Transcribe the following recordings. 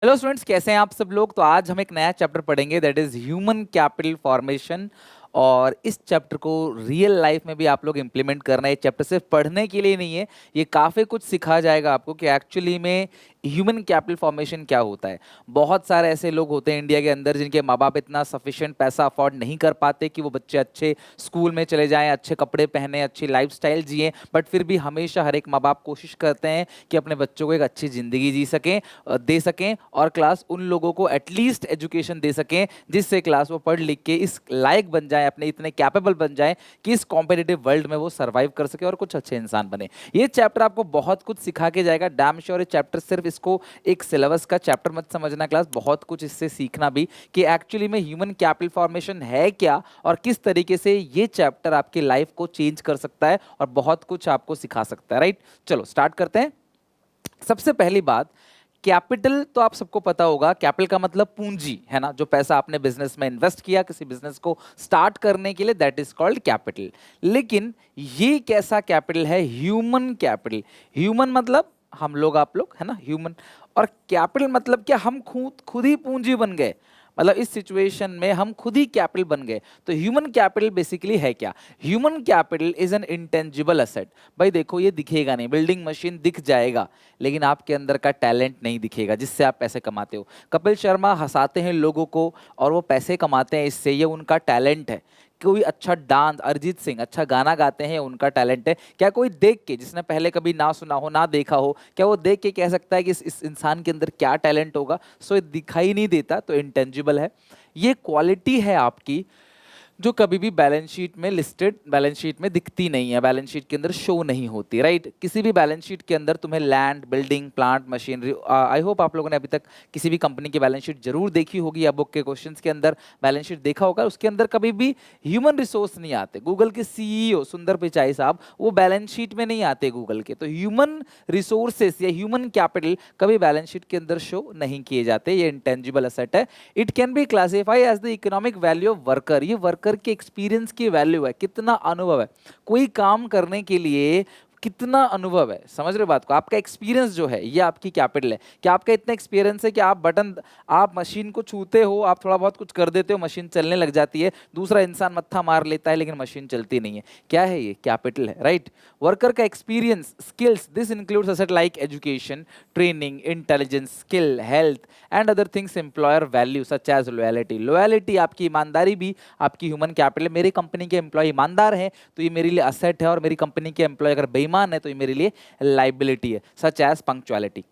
Hello students, कैसे हैं आप सब लोग। तो आज हम एक नया चैप्टर पढ़ेंगे, that is human capital formation. और इस चैप्टर को रियल लाइफ में भी आप लोग इंप्लीमेंट करना है। ये चैप्टर सिर्फ पढ़ने के लिए नहीं है, ये काफ़ी कुछ सिखा जाएगा आपको कि एक्चुअली में ह्यूमन कैपिटल फॉर्मेशन क्या होता है। बहुत सारे ऐसे लोग होते हैं इंडिया के अंदर जिनके माँ बाप इतना सफिशिएंट पैसा अफोर्ड नहीं कर पाते कि वो बच्चे अच्छे स्कूल में चले जाएं, अच्छे कपड़े पहने, अच्छी लाइफस्टाइल जिएं, बट फिर भी हमेशा हर एक माँ बाप कोशिश करते हैं कि अपने बच्चों को एक अच्छी ज़िंदगी जी सकें, दे सकें, और क्लास उन लोगों को एटलीस्ट एजुकेशन दे सकें जिससे क्लास वो पढ़ लिख के इस लायक बन जाए, अपने इतने कैपेबल बन जाए कि इस कॉम्पिटिटिव वर्ल्ड में वो सर्वाइव कर सके और कुछ अच्छे इंसान बने। ये चैप्टर आपको बहुत कुछ सिखा के जाएगा, डैम श्योर। ये चैप्टर सिर्फ इसको एक सिलेबस का चैप्टर मत समझना क्लास, बहुत कुछ इससे सीखना भी कि एक्चुअली में ह्यूमन कैपिटल फॉर्मेशन है क्या और किस तरीके से ये चैप्टर आपकी लाइफ को चेंज कर सकता है और बहुत कुछ आपको सिखा सकता है। राइट, चलो स्टार्ट करते हैं। सबसे पहली बात, कैपिटल तो आप सबको पता होगा। कैपिटल का मतलब पूंजी है ना, जो पैसा आपने बिजनेस में इन्वेस्ट किया किसी बिजनेस को स्टार्ट करने के लिए, दैट इज कॉल्ड कैपिटल। लेकिन ये कैसा कैपिटल है? Human capital. ह्यूमन मतलब हम लोग, आप लोग, है ना, ह्यूमन। और कैपिटल मतलब क्या? हम खुद खुद ही पूंजी बन गए, मतलब इस सिचुएशन में हम खुद ही कैपिटल बन गए। तो ह्यूमन कैपिटल बेसिकली है क्या? Human capital is an intangible asset. भाई देखो, ये दिखेगा नहीं, बिल्डिंग मशीन दिख जाएगा, लेकिन आपके अंदर का टैलेंट नहीं दिखेगा जिससे आप पैसे कमाते हो। कपिल शर्मा हंसाते हैं लोगों को और वो पैसे कमाते हैं इससे, ये उनका टैलेंट है। कोई अच्छा डांस, अरिजीत सिंह अच्छा गाना गाते हैं, उनका टैलेंट है। क्या कोई देख के, जिसने पहले कभी ना सुना हो ना देखा हो, क्या वो देख के कह सकता है कि इस इंसान के अंदर क्या टैलेंट होगा? सो ये दिखाई नहीं देता, तो इंटेंजिबल है। ये क्वालिटी है आपकी जो कभी भी बैलेंस शीट में लिस्टेड, बैलेंस शीट में दिखती नहीं है, बैलेंस शीट के अंदर शो नहीं होती। राइट, किसी भी बैलेंस शीट के अंदर तुम्हें land, building, plant, machinery, I hope आप लोगों ने अभी तक किसी भी कंपनी की बैलेंस शीट जरूर देखी होगी या बुक के क्वेश्चंस के अंदर बैलेंस शीट देखा होगा। उसके अंदर कभी भी ह्यूमन रिसोर्स नहीं आते। गूगल के सीईओ सुंदर पिचाई साहब, वो बैलेंस शीट में नहीं आते गूगल के। तो ह्यूमन रिसोर्सेस या ह्यूमन कैपिटल कभी बैलेंस शीट के अंदर शो नहीं किए जाते। ये इंटेंजिबल असेट है। It can be classify as the economic value of worker. ये वर्कर के एक्सपीरियंस की वैल्यू है, कितना अनुभव है कोई काम करने के लिए, कितना अनुभव है। समझ रहे हो बात को? आपका एक्सपीरियंस जो है ये आपकी कैपिटल है। क्या आपका इतना एक्सपीरियंस है कि आप बटन, आप मशीन को छूते हो, आप थोड़ा बहुत कुछ कर देते हो, मशीन चलने लग जाती है, दूसरा इंसान मत्था मार लेता है लेकिन मशीन चलती नहीं है। क्या है ये? कैपिटल है। राइट, वर्कर का experience, skills, this includes asset like education, training, intelligence, skill, health and other things employer value such as loyalty. Loyalty, आपकी ईमानदारी भी आपकी ह्यूमन कैपिटल है। मेरी कंपनी के एम्प्लॉय ईमानदार हैं तो ये मेरे लिए असेट है, और मेरी कंपनी के एम्प्लॉय अगर बेईमान है तो ये मेरे लिए लाइबिलिटी है, such as punctuality.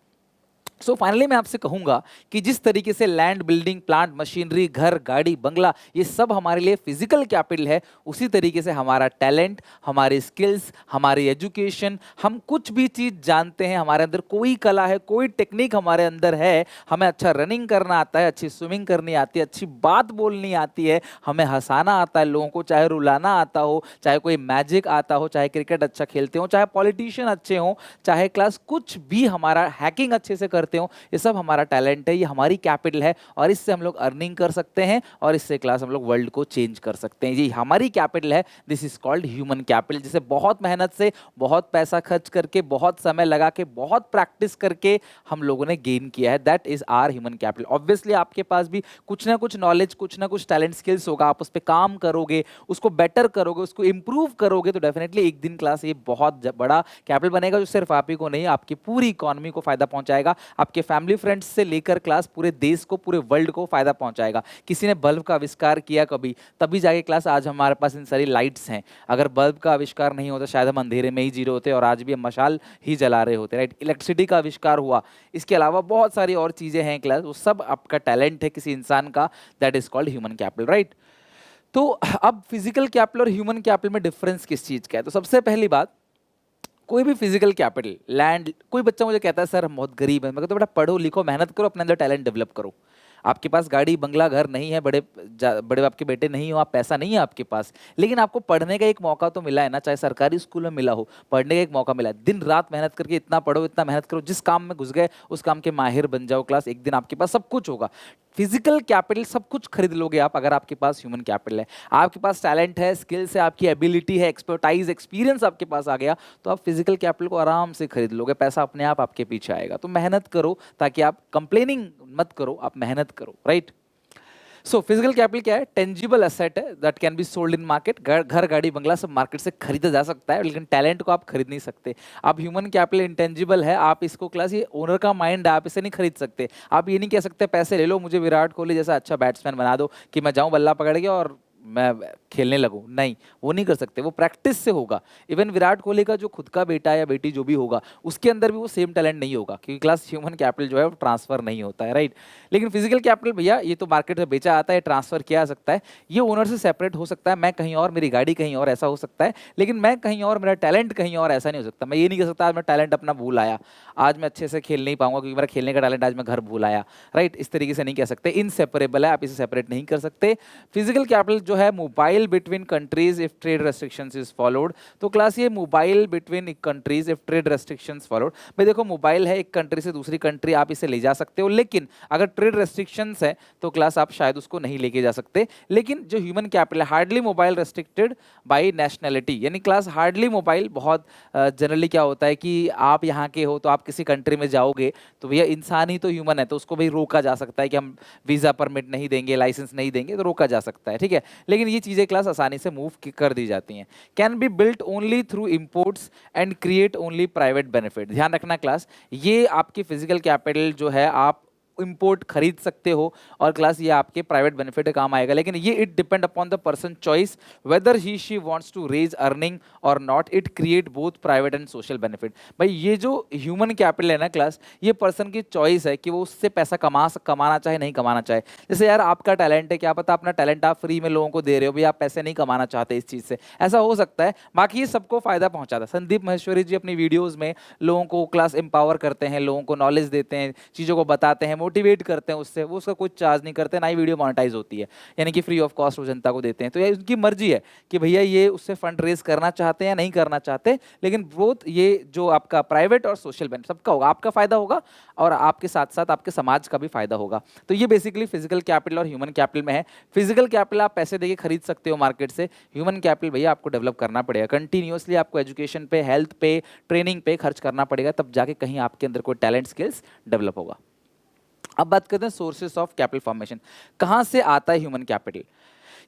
So finally मैं आपसे कहूंगा कि जिस तरीके से लैंड, बिल्डिंग, प्लांट, मशीनरी, घर, गाड़ी, बंगला, ये सब हमारे लिए फिजिकल कैपिटल है, उसी तरीके से हमारा टैलेंट, हमारी स्किल्स, हमारी एजुकेशन, हम कुछ भी चीज जानते हैं, हमारे अंदर कोई कला है, कोई टेक्निक हमारे अंदर है, हमें अच्छा रनिंग करना आता है, अच्छी स्विमिंग करनी आती है, अच्छी बात बोलनी आती है, हमें हंसाना आता है लोगों को, चाहे रुलाना आता हो, चाहे कोई मैजिक आता हो, चाहे क्रिकेट अच्छा खेलते हो, चाहे पॉलिटिशियन अच्छे हो, चाहे क्लास कुछ भी, हमारा हैकिंग अच्छे से करते हो, ये सब हमारा टैलेंट है, ये हमारी कैपिटल है। और इससे हम लोग अर्निंग कर सकते हैं और इससे क्लास हम लोग वर्ल्ड को चेंज कर सकते हैं। ये हमारी कैपिटल है, this is called human capital, जिसे बहुत मेहनत से, बहुत पैसा खर्च करके, बहुत समय लगा के, बहुत प्रैक्टिस करके हम लोगों ने गेन किया है। That is our human capital. Obviously आपके पास भी कुछ ना कुछ नॉलेज, कुछ ना कुछ टैलेंट, स्किल्स होगा, आप उस पर काम करोगे, उसको बेटर करोगे, उसको इंप्रूव करोगे, तो डेफिनेटली एक दिन क्लास ये बहुत बड़ा कैपिटल बनेगा, जो सिर्फ आप ही को नहीं, आपकी पूरी इकोनॉमी को फायदा पहुंचाएगा, आपके फैमिली फ्रेंड्स से लेकर क्लास पूरे देश को, पूरे वर्ल्ड को फायदा पहुंचाएगा। किसी ने बल्ब का आविष्कार किया कभी, तभी जाके क्लास आज हमारे पास इन सारी लाइट्स हैं। अगर बल्ब का आविष्कार नहीं होता शायद हम अंधेरे में ही जी रहे होते और आज भी हम मशाल ही जला रहे होते। राइट, इलेक्ट्रिसिटी का आविष्कार हुआ, इसके अलावा बहुत सारी और चीजें हैं क्लास, वो सब आपका टैलेंट है किसी इंसान का, that is called human capital. Right, तो अब फिजिकल कैपिटल और ह्यूमन कैपिटल में डिफरेंस किस चीज का है? तो सबसे पहली बात, कोई भी फिजिकल कैपिटल, लैंड, कोई बच्चा मुझे कहता है सर हम बहुत गरीब है, मैं कहता हूं बेटा पढ़ो लिखो, मेहनत करो, अपने अंदर टैलेंट डेवलप करो। आपके पास गाड़ी, बंगला, घर नहीं है, बड़े बाप के बेटे नहीं हो आप, पैसा नहीं है आपके पास, लेकिन आपको पढ़ने का एक मौका तो मिला है ना, चाहे सरकारी स्कूल में मिला हो, पढ़ने का एक मौका मिला है। दिन रात मेहनत करके इतना पढ़ो, इतना मेहनत करो, जिस काम में घुस गए उस काम के माहिर बन जाओ क्लास, एक दिन आपके पास सब कुछ होगा। फिजिकल कैपिटल सब कुछ खरीद लोगे आप अगर आपके पास ह्यूमन कैपिटल है, आपके पास टैलेंट है, स्किल्स है, आपकी एबिलिटी है, एक्सपर्टाइज, एक्सपीरियंस आपके पास आ गया, तो आप फिजिकल कैपिटल को आराम से खरीद लोगे, पैसा अपने आप आपके पीछे आएगा। तो मेहनत करो, ताकि आप कंप्लेनिंग मत करो, आप मेहनत करो, राइट। सो फिजिकल कैपिटल क्या है? टेंजिबल एसेट है that can be sold in market. घर गाड़ी बंगला सब मार्केट से खरीदा जा सकता है, लेकिन टैलेंट को आप खरीद नहीं सकते। अब ह्यूमन कैपिटल इंटेंजिबल है, आप इसको क्लास, ये ओनर का माइंड है, आप इसे नहीं खरीद सकते। आप ये नहीं कह सकते पैसे ले लो, मुझे विराट कोहली जैसा अच्छा बैट्समैन बना दो कि मैं जाऊं बल्ला पकड़ के और मैं खेलने लगूं। नहीं, वो नहीं कर सकते, वो प्रैक्टिस से होगा। इवन विराट कोहली का जो खुद का बेटा या बेटी जो भी होगा, उसके अंदर भी वो सेम टैलेंट नहीं होगा, क्योंकि क्लास ह्यूमन कैपिटल जो है वो ट्रांसफर नहीं होता है, राइट। लेकिन फिजिकल कैपिटल भैया ये तो मार्केट में बेचा आता है, ट्रांसफर किया जा सकता है, ये ओनर से सेपरेट हो सकता है। मैं कहीं और, मेरी गाड़ी कहीं और, ऐसा हो सकता है, लेकिन मैं कहीं और, मेरा टैलेंट कहीं और, ऐसा नहीं हो सकता। मैं ये नहीं कह सकता आज मैं टैलेंट अपना भूल आया, आज मैं अच्छे से खेल नहीं पाऊंगा क्योंकि मेरा खेलने का टैलेंट आज मैं घर भूल आया, राइट। इस तरीके से नहीं कह सकते, इनसेपरेबल है, आप इसे सेपरेट नहीं कर सकते। फिजिकल कैपिटल जो है mobile between countries if trade restrictions is followed. तो क्लास ये mobile between countries if trade restrictions followed. भाई देखो, मोबाइल है, एक कंट्री से दूसरी कंट्री आप इसे ले जा सकते हो, लेकिन अगर ट्रेड रेस्ट्रिक्शंस है तो क्लास आप शायद उसको नहीं लेके जा सकते। लेकिन जो ह्यूमन कैपिटल है, hardly mobile restricted by nationality, यानी क्लास हार्डली मोबाइल, बहुत जनरली क्या होता है कि आप यहाँ के हो तो आप किसी कंट्री में जाओगे तो भैया इंसान ही तो ह्यूमन है, तो उसको भाई रोका जा सकता है कि हम वीज़ा परमिट नहीं देंगे, लाइसेंस नहीं देंगे, तो रोका जा सकता है, ठीक है। लेकिन ये चीज़ें क्लास आसानी से मूव कर दी जाती हैं। Can be built only through imports and create only private benefit. ध्यान रखना क्लास, ये आपकी फिजिकल कैपिटल जो है आप इंपोर्ट खरीद सकते हो और क्लास ये आपके प्राइवेट बेनिफिट के काम आएगा, लेकिन ये it depend upon the person choice whether he she wants to raise earning और not. It create both private and social benefit. भाई ये जो ह्यूमन कैपिटल है ना क्लास, ये पर्सन की चॉइस है कि वो उससे पैसा कमाना चाहे नहीं कमाना चाहे। जैसे यार आपका टैलेंट है, क्या पता अपना टैलेंट आप फ्री में लोगों को दे रहे हो, भाई आप पैसे नहीं कमाना चाहते इस चीज़ से, ऐसा हो सकता है। बाकी ये सबको फायदा पहुंचाता है। संदीप महेश्वरी जी अपनी वीडियोज़ में लोगों को क्लास एम्पावर करते हैं, लोगों को नॉलेज देते हैं, चीज़ों को बताते हैं, मोटिवेट करते हैं उससे, वो उसका कुछ चार्ज नहीं करते, ना ही वीडियो मोनेटाइज होती है, यानी कि फ्री ऑफ कॉस्ट वो जनता को देते हैं। तो ये उनकी मर्जी है कि भैया ये उससे फंड रेज करना चाहते हैं या नहीं करना चाहते, लेकिन बोथ ये जो आपका प्राइवेट और सोशल बेनिफिट सबका होगा, आपका फायदा होगा और आपके साथ साथ आपके समाज का भी फायदा होगा। तो ये बेसिकली फिजिकल कैपिटल और ह्यूमन कैपिटल में है। फिजिकल कैपिटल आप पैसे देके खरीद सकते हो मार्केट से, ह्यूमन कैपिटल भैया आपको डेवलप करना पड़ेगा कंटिन्यूअसली, आपको एजुकेशन पे, हेल्थ पे, ट्रेनिंग पे खर्च करना पड़ेगा, तब जाके कहीं आपके अंदर कोई टैलेंट स्किल्स डेवलप होगा। अब बात करते हैं सोर्सेस ऑफ कैपिटल फॉर्मेशन। कहां से आता है ह्यूमन कैपिटल,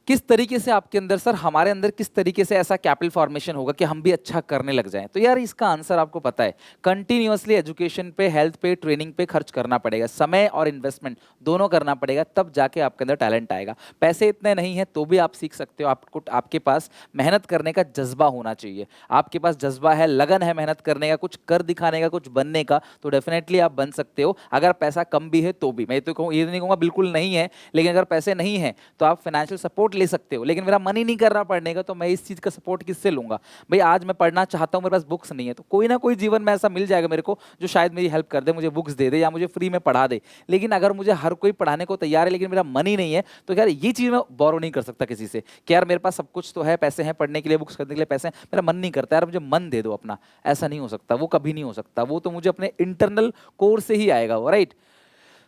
किस तरीके से आपके अंदर, सर हमारे अंदर किस तरीके से ऐसा कैपिटल फॉर्मेशन होगा कि हम भी अच्छा करने लग जाएं? तो यार इसका आंसर आपको पता है, कंटिन्यूअसली एजुकेशन पे, हेल्थ पे, ट्रेनिंग पे खर्च करना पड़ेगा, समय और इन्वेस्टमेंट दोनों करना पड़ेगा, तब जाके आपके अंदर टैलेंट आएगा। पैसे इतने नहीं है तो भी आप सीख सकते हो, आपको आपके पास मेहनत करने का जज्बा होना चाहिए। आपके पास जज्बा है, लगन है मेहनत करने का, कुछ कर दिखाने का, कुछ बनने का, तो डेफिनेटली आप बन सकते हो। अगर पैसा कम भी है तो भी, मैं तो कहूँ, ये नहीं कहूँगा बिल्कुल नहीं है, लेकिन अगर पैसे नहीं है तो आप फाइनेंशियल सपोर्ट ले सकते हो। लेकिन मेरा मन ही नहीं कर रहा पढ़ने का, तो मैं इस चीज का सपोर्ट किससे लूंगा? भाई आज मैं पढ़ना चाहता हूं, मेरे पास बुक्स नहीं है, तो कोई ना कोई जीवन में ऐसा मिल जाएगा मेरे को जो शायद मेरी हेल्प कर दे, मुझे बुक्स दे दे या मुझे फ्री में पढ़ा दे। लेकिन अगर मुझे हर कोई पढ़ाने को तैयार है लेकिन मेरा मन ही नहीं है, तो यार ये चीज मैं बोरो नहीं कर सकता किसी से कि यार मेरे पास सब कुछ तो है, पैसे हैं पढ़ने के लिए, बुक्स खरीदने के लिए पैसे हैं, मेरा मन नहीं करता, यार मुझे मन दे दो अपना। ऐसा नहीं हो सकता, वो कभी नहीं हो सकता, वो तो मुझे अपने इंटरनल कोर से ही आएगा वो, राइट।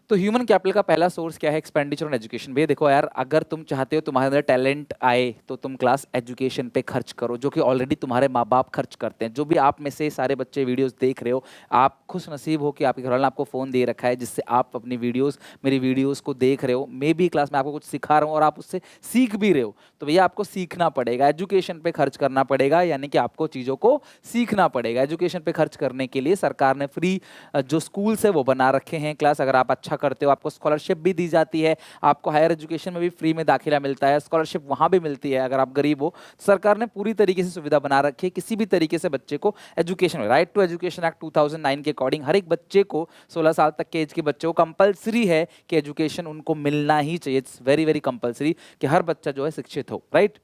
तो ह्यूमन कैपिटल का पहला सोर्स क्या है? Expenditure on education. भैया देखो यार, अगर तुम चाहते हो तुम्हारे अंदर टैलेंट आए तो तुम क्लास एजुकेशन पे खर्च करो, जो कि ऑलरेडी तुम्हारे माँ बाप खर्च करते हैं। जो भी आप में से सारे बच्चे वीडियोस देख रहे हो, आप खुश नसीब हो कि आपके घर वालों ने आपको फ़ोन दे रखा है जिससे आप अपनी वीडियोस, मेरी वीडियोस को देख रहे हो। मे भी क्लास में आपको कुछ सिखा रहा हूँ और आप उससे सीख भी रहे हो, तो भैया आपको सीखना पड़ेगा, एजुकेशन पे खर्च करना पड़ेगा, यानी कि आपको चीज़ों को सीखना पड़ेगा। एजुकेशन पे खर्च करने के लिए सरकार ने फ्री जो स्कूल्स है वो बना रखे हैं क्लास। अगर आप अच्छा करते हो आपको स्कॉलरशिप भी दी जाती है, आपको हायर एजुकेशन में भी फ्री में दाखिला मिलता है, स्कॉलरशिप वहाँ भी मिलती है अगर आप गरीब हो। सरकार ने पूरी तरीके से सुविधा बना रखी है, किसी भी तरीके से बच्चे को education, right to education act 2009 के अकॉर्डिंग हर एक बच्चे को, 16 साल तक के एज के बच्चे को कंपलसरी है कि एजुकेशन उनको मिलना ही चाहिए। इट्स वेरी वेरी कंपलसरी कि हर बच्चा जो है शिक्षित हो, राइट।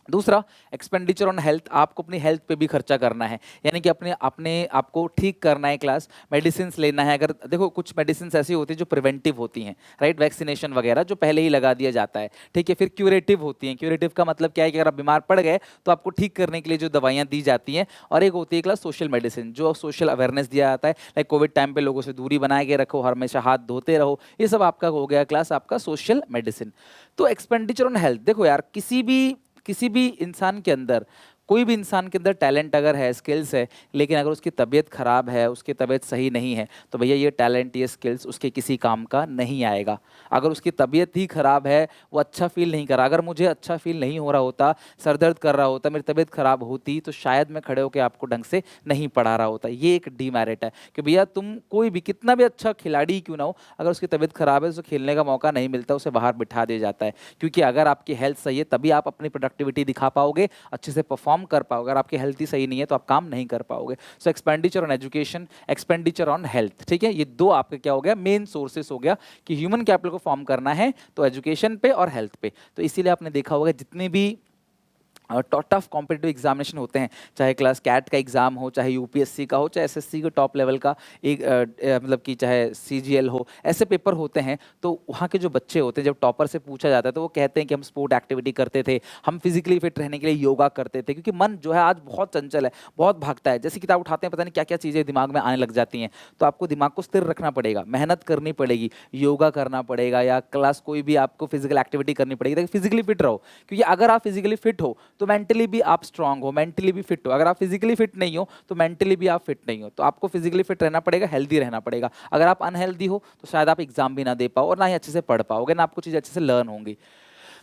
दूसरा, एक्सपेंडिचर ऑन हेल्थ, आपको अपनी हेल्थ पे भी खर्चा करना है, यानी कि अपने अपने आपको ठीक करना है क्लास, मेडिसिन लेना है। अगर देखो कुछ मेडिसिन ऐसी होती है जो प्रिवेंटिव होती हैं, राइट, वैक्सीनेशन वगैरह जो पहले ही लगा दिया जाता है, ठीक है। फिर क्यूरेटिव होती हैं, क्यूरेटिव का मतलब क्या है कि अगर आप बीमार पड़ गए तो आपको ठीक करने के लिए जो दवाइयाँ दी जाती हैं। और एक होती है क्लास सोशल मेडिसिन, जो सोशल अवेयरनेस दिया जाता है, लाइक कोविड टाइम पे लोगों से दूरी बना के रखो, हमेशा हाथ धोते रहो, ये सब आपका हो गया क्लास आपका सोशल मेडिसिन। तो एक्सपेंडिचर ऑन हेल्थ, देखो यार, किसी भी इंसान के अंदर, कोई भी इंसान के अंदर टैलेंट अगर है, स्किल्स है, लेकिन अगर उसकी तबीयत खराब है, उसकी तबीयत सही नहीं है, तो भैया ये टैलेंट, ये स्किल्स उसके किसी काम का नहीं आएगा। अगर उसकी तबीयत ही खराब है, वो अच्छा फील नहीं कर रहा, अगर मुझे अच्छा फील नहीं हो रहा होता, सर दर्द कर रहा होता, मेरी तबीयत खराब होती, तो शायद मैं खड़े होकर आपको ढंग से नहीं पढ़ा रहा होता। ये एक डीमेरिट है कि भैया तुम कोई भी कितना भी अच्छा खिलाड़ी ही क्यों ना हो, अगर उसकी तबीयत खराब है, उसे खेलने का मौका नहीं मिलता, उसे बाहर बिठा दिया जाता है। क्योंकि अगर आपकी हेल्थ सही है तभी आप अपनी प्रोडक्टिविटी दिखा पाओगे, अच्छे से परफॉर्म कर पाओगे। अगर आपकी हेल्थ ही सही नहीं है तो आप काम नहीं कर पाओगे। सो expenditure on education, expenditure on health, ठीक है, ये दो आपके क्या हो गया, मेन सोर्सेस हो गया कि ह्यूमन कैपिटल को फॉर्म करना है तो एजुकेशन पे और हेल्थ पे। तो इसीलिए आपने देखा होगा जितने भी टफ कॉम्पिटिटिव एग्जामिनेशन होते हैं, चाहे क्लास कैट का एग्जाम हो, चाहे यूपीएससी का हो, चाहे एसएससी के टॉप लेवल का एक मतलब कि चाहे सीजीएल हो, ऐसे पेपर होते हैं। तो वहाँ के जो बच्चे होते हैं, जब टॉपर से पूछा जाता है तो वो कहते हैं कि हम स्पोर्ट एक्टिविटी करते थे, हम फिजिकली फिट रहने के लिए योगा करते थे, क्योंकि मन जो है आज बहुत चंचल है, बहुत भागता है। जैसे किताब उठाते हैं पता नहीं क्या क्या चीज़ें दिमाग में आने लग जाती हैं। तो आपको दिमाग को स्थिर रखना पड़ेगा, मेहनत करनी पड़ेगी, योगा करना पड़ेगा, या क्लास कोई भी आपको फिजिकल एक्टिविटी करनी पड़ेगी ताकि फिजिकली फिट रहो। क्योंकि अगर आप फिजिकली फिट हो तो मेंटली भी आप स्ट्रांग हो, मेंटली भी फिट हो। अगर आप फिजिकली फिट नहीं हो तो मेंटली भी आप फिट नहीं हो। तो आपको फिजिकली फिट रहना पड़ेगा, हेल्दी रहना पड़ेगा। अगर आप अनहेल्दी हो तो शायद आप एग्जाम भी ना दे पाओ और ना ही अच्छे से पढ़ पाओगे, ना आपको चीज़ अच्छे से लर्न होंगी।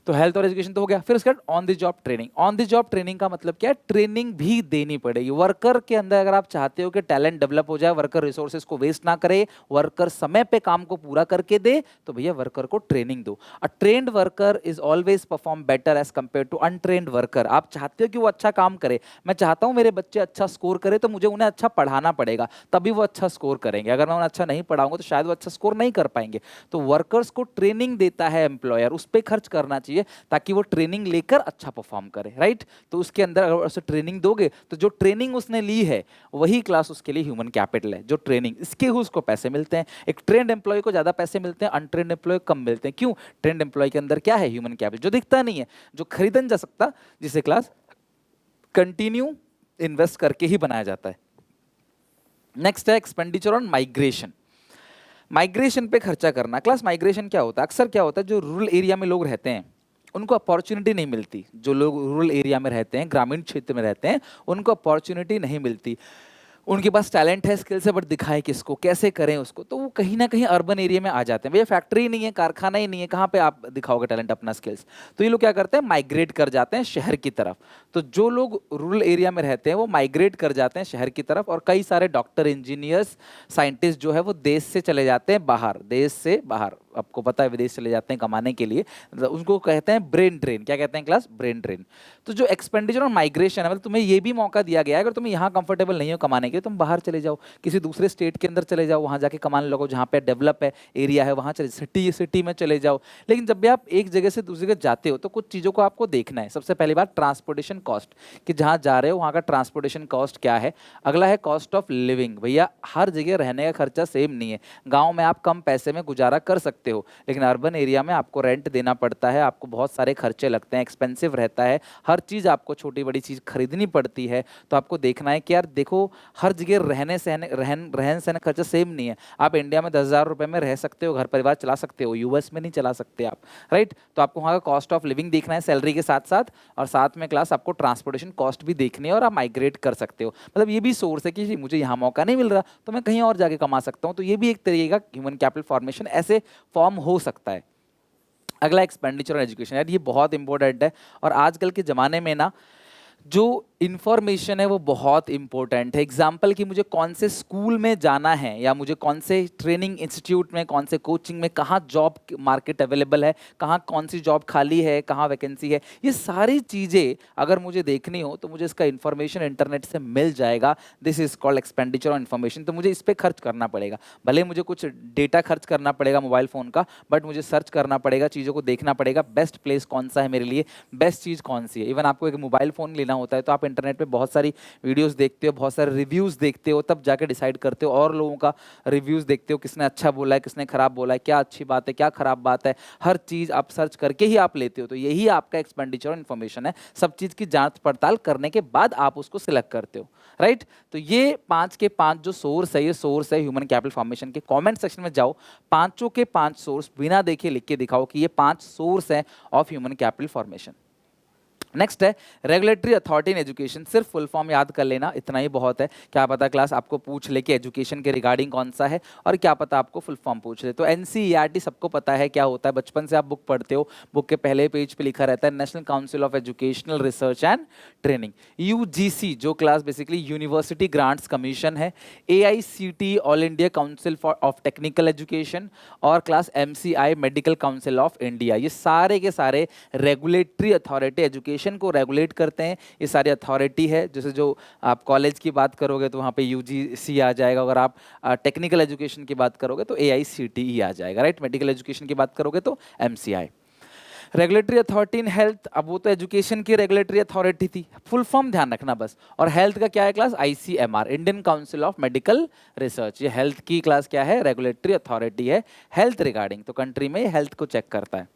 तो हेल्थ और एजुकेशन तो हो गया। फिर उसके बाद on the job training. On the job training का मतलब क्या है, ट्रेनिंग भी देनी पड़ेगी वर्कर के अंदर। अगर आप चाहते हो कि टैलेंट डेवलप हो जाए, वर्कर रिसोर्सेज को वेस्ट ना करे, वर्कर समय पे काम को पूरा करके दे, तो भैया वर्कर को ट्रेनिंग दो। A trained worker is always perform better as compare to untrained worker. आप चाहते हो कि वो अच्छा काम करे, मैं चाहता हूं मेरे बच्चे अच्छा स्कोर करे, तो मुझे उन्हें अच्छा पढ़ाना पड़ेगा, तभी वो अच्छा स्कोर करेंगे। अगर मैं उन्हें अच्छा नहीं पढ़ाऊंगा तो शायद वो अच्छा स्कोर नहीं कर पाएंगे। तो वर्कर्स को ट्रेनिंग देता है एम्प्लॉयर, उस पर खर्च करना चाहिए ताकि वो ट्रेनिंग लेकर अच्छा परफॉर्म करे, राइट। तो उसके अंदर अगर उसे ट्रेनिंग दोगे तो जो ट्रेनिंग उसने ली है वही क्लास उसके लिए ह्यूमन कैपिटल है। जो ट्रेनिंग, इसके उसको पैसे मिलते हैं। एक ट्रेंड एम्प्लॉय को ज्यादा पैसे मिलते हैं, अनट्रेंड एम्प्लॉय कम मिलते हैं। क्यों? ट्रेंड एम्प्लॉय के अंदर क्या है, ह्यूमन कैपिटल, जो दिखता नहीं है, जो खरीदा नहीं जा सकता, जिसे क्लास कंटिन्यू इन्वेस्ट करके ही बनाया जाता है। नेक्स्ट है एक्सपेंडिचर ऑन माइग्रेशन। माइग्रेशन पे खर्चा करना। क्लास माइग्रेशन क्या होता है, अक्सर क्या होता है, जो रूरल एरिया में लोग रहते हैं उनको अपॉर्चुनिटी नहीं मिलती। जो लोग रूरल एरिया में रहते हैं, ग्रामीण क्षेत्र में रहते हैं, उनको अपॉर्चुनिटी नहीं मिलती। उनके पास टैलेंट है, स्किल्स है, बट दिखाए किसको, कैसे करें उसको, तो वो कहीं ना कहीं अर्बन एरिया में आ जाते हैं। भैया फैक्ट्री नहीं है, कारखाना ही नहीं है, कहाँ पे आप दिखाओगे टैलेंट अपना, स्किल्स। तो ये लोग क्या करते हैं, माइग्रेट कर जाते हैं शहर की तरफ। तो जो लोग रूरल एरिया में रहते हैं वो माइग्रेट कर जाते हैं शहर की तरफ, और कई सारे डॉक्टर, इंजीनियर्स, साइंटिस्ट जो है वो देश से चले जाते हैं बाहर, देश से बाहर। आपको पता है विदेश चले जाते हैं कमाने के लिए, उनको कहते हैं ब्रेन ड्रेन। क्या कहते हैं क्लास, ब्रेन ड्रेन। तो जो एक्सपेंडिचर और माइग्रेशन है, मतलब तुम्हें ये भी मौका दिया गया है, अगर तुम्हें यहाँ कंफर्टेबल नहीं हो कमाने के लिए, तुम बाहर चले जाओ, किसी दूसरे स्टेट के अंदर चले जाओ, वहाँ जाके कमाने लगो, जहाँ पे डेवलप है एरिया है वहाँ चले, सिटी में चले जाओ। लेकिन जब भी आप एक जगह से दूसरी जगह जाते हो तो कुछ चीज़ों को आपको देखना है। सबसे पहली बात ट्रांसपोर्टेशन कॉस्ट, कि जहाँ जा रहे हो वहाँ का ट्रांसपोर्टेशन कॉस्ट क्या है। अगला है कॉस्ट ऑफ लिविंग। भैया हर जगह रहने का खर्चा सेम नहीं है। गाँव में आप कम पैसे में गुजारा कर सकते हो, लेकिन अर्बन एरिया में आपको रेंट देना पड़ता है, आपको बहुत सारे खर्चे लगते हैं, एक्सपेंसिव रहता है, हर चीज़ आपको छोटी बड़ी चीज़ खरीदनी पड़ती है। तो आपको देखना है कि यार देखो, हर जगह रहन सहन खर्चा सेम नहीं है। आप इंडिया में 10,000 रुपये में रह सकते हो, घर परिवार चला सकते हो, यूएस में नहीं चला सकते आप, राइट। तो आपको वहाँ का कॉस्ट ऑफ लिविंग देखना है सैलरी के साथ साथ, और साथ में क्लास आपको ट्रांसपोर्टेशन कॉस्ट भी देखनी है, और आप माइग्रेट कर सकते हो। मतलब ये भी सोर्स है कि मुझे यहाँ मौका नहीं मिल रहा तो मैं कहीं और जाके कमा सकता हूँ। तो ये भी एक तरीके का ह्यूमन कैपिटल फॉर्मेशन ऐसे फॉर्म हो सकता है। अगला एक्सपेंडिचर ऑन एजुकेशन, यार ये बहुत इंपॉर्टेंट है। और आजकल के ज़माने में ना, जो इंफॉर्मेशन है वो बहुत इंपॉर्टेंट है। एग्जाम्पल कि मुझे कौन से स्कूल में जाना है या मुझे कौन से ट्रेनिंग इंस्टीट्यूट में, कौन से कोचिंग में, कहाँ जॉब मार्केट अवेलेबल है, कहाँ कौन सी जॉब खाली है, कहाँ वैकेंसी है, ये सारी चीज़ें अगर मुझे देखनी हो तो मुझे इसका इन्फॉर्मेशन इंटरनेट से मिल जाएगा। This is called expenditure on information. तो मुझे इस पर खर्च करना पड़ेगा, भले मुझे कुछ डेटा खर्च करना पड़ेगा मोबाइल फ़ोन का, बट मुझे सर्च करना पड़ेगा, चीज़ों को देखना पड़ेगा, बेस्ट प्लेस कौन सा है मेरे लिए, बेस्ट चीज़ कौन सी है। इवन आपको एक मोबाइल फ़ोन लेना होता है तो आप इंटरनेट पे बहुत सारी वीडियोस देखते हो, बहुत सारे रिव्यूज़ देखते हो, तब जाके डिसाइड करते हो, और लोगों का रिव्यूज़ देखते हो, किसने अच्छा बोला है, किसने खराब बोला है, क्या अच्छी बात है, क्या खराब बात है, हर चीज़ आप सर्च करके ही आप लेते हो। तो यही आपका एक्सपेंडिचर और इन्फॉर्मेशन है। सब चीज़ की जांच पड़ताल करने के बाद आप उसको सिलेक्ट करते हो, राइट। तो ये 5 के 5 जो सोर्स है, ये सोर्स है ह्यूमन कैपिटल फॉर्मेशन के। कमेंट सेक्शन में जाओ, पांचों के 5 सोर्स बिना देखे लिख के दिखाओ कि ये 5 सोर्स है of human capital formation. Next है रेगुलेटरी अथॉरिटी इन एजुकेशन। सिर्फ फुल फॉर्म याद कर लेना, इतना ही बहुत है। क्या पता क्लास आपको पूछ ले कि एजुकेशन के रिगार्डिंग कौन सा है, और क्या पता आपको फुल फॉर्म पूछ ले। तो एनसीईआरटी सबको पता है क्या होता है, बचपन से आप बुक पढ़ते हो, बुक के पहले पेज पे लिखा रहता है national council of educational research and training. UGC जो class basically university grants commission है। AICT all India council for of technical education, और class MCI medical council of India. ये सारे के सारे रेगुलेटरी अथॉरिटी एजुकेशन को रेगुलेट करते हैं। ये सारी अथॉरिटी है। जैसे जो आप कॉलेज की बात करोगे तो वहाँ पे यूजीसी आ जाएगा, अगर आप टेक्निकल एजुकेशन की बात करोगे तो एआईसीटीई आ जाएगा, राइट। मेडिकल एजुकेशन की बात करोगे तो MCI. Regulatory authority in health, अब वो तो एजुकेशन की रेगुलेटरी अथॉरिटी थी, फुल फॉर्म ध्यान रखना बस। और हेल्थ का क्या है class, ICMR, Indian council of medical research. ये हेल्थ की क्लास क्या है, रेगुलेटरी अथॉरिटी है हेल्थ रिगार्डिंग, तो कंट्री में हेल्थ को चेक करता है।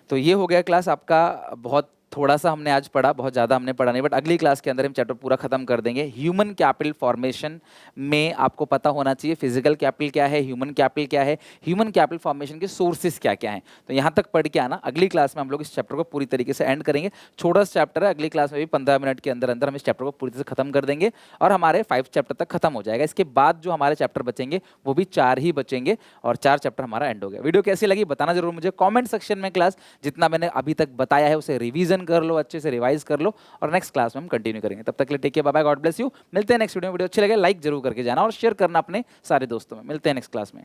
तो ये हो गया क्लास आपका, बहुत थोड़ा सा हमने आज पढ़ा, बहुत ज़्यादा हमने पढ़ा नहीं, बट अगली क्लास के अंदर हम चैप्टर पूरा खत्म कर देंगे। ह्यूमन कैपिटल फॉर्मेशन में आपको पता होना चाहिए फिजिकल कैपिटल क्या है, ह्यूमन कैपिटल क्या है, ह्यूमन कैपिटल फॉर्मेशन के सोर्सेज क्या क्या हैं। तो यहाँ तक पढ़ के आना, अगली क्लास में हम लोग इस चैप्टर को पूरी तरीके से एंड करेंगे। छोटा सा चैप्टर है, अगली क्लास में भी 15 मिनट के अंदर अंदर हम इस चैप्टर को पूरी तरह से खत्म कर देंगे, और हमारे 5 चैप्टर तक खत्म हो जाएगा। इसके बाद जो हमारे चैप्टर बचेंगे वो भी 4 ही बचेंगे, और 4 चैप्टर हमारा एंड हो गया। वीडियो कैसी लगी बताना जरूर मुझे कमेंट सेक्शन में। क्लास जितना मैंने अभी तक बताया है उसे रिवीजन कर लो, अच्छे से रिवाइज कर लो, और नेक्स्ट क्लास में हम कंटिन्यू करेंगे। तब तक के लिए take care, bye bye, God bless you. मिलते हैं नेक्स्ट वीडियो में। वीडियो अच्छी लगे लाइक जरूर करके जाना और शेयर करना अपने सारे दोस्तों में। मिलते हैं नेक्स्ट क्लास में।